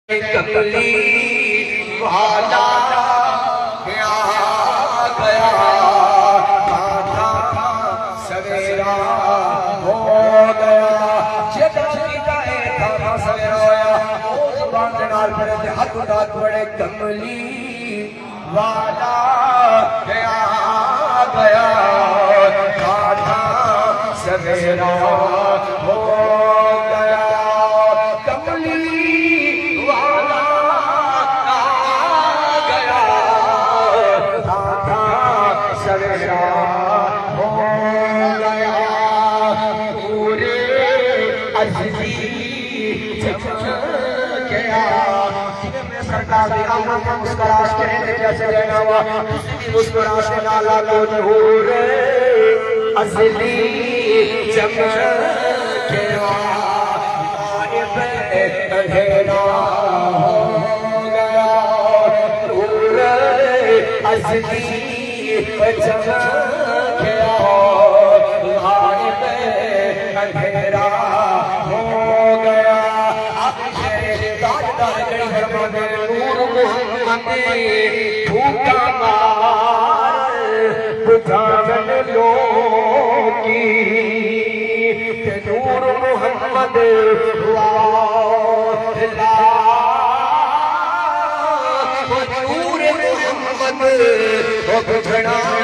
کملی والا گیا گیا تھا سویرا ہو گیا تھا سویرا ہویا اس باندھ نال پڑے تھے ہاتھ اٹھات پڑے کملی والا گیا گیا تھا سویرا ہو گیا کملی والا گیا تھا سویرا ہو گیا پورے عزیزی گیا سرکار دی آمد میں مسکراش کہنے جیسے رہنا ہوا کسی بھی مسکراش نالا کو نور عزیزی چمک گیا غائب اندھیرا ہو گیا نور عزیزی چمک گیا غائب اندھیرا ہو گیا نور محمد بھوکا مار بجھاون لوگ کی نور محمد نور محمد بجھنا